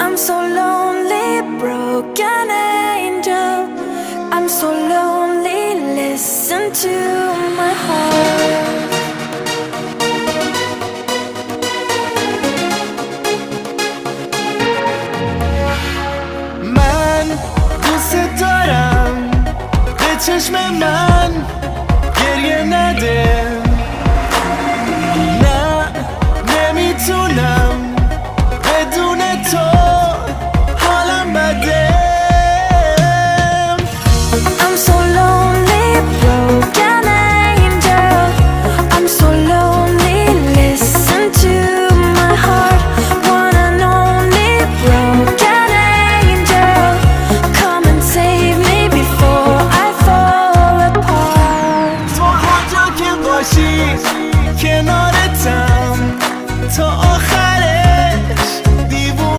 I'm so lonely, broken angel. I'm so lonely, listen to my heart. من دوست دارم به چشم من گریه نده. نه نمیتونم بدون تو حالم بده. I'm so lonely, broken angel. I'm so lonely, listen to my heart. One and only broken angel. Come and save me before I fall apart. تو هر جا که باشی کنارتم تا آخر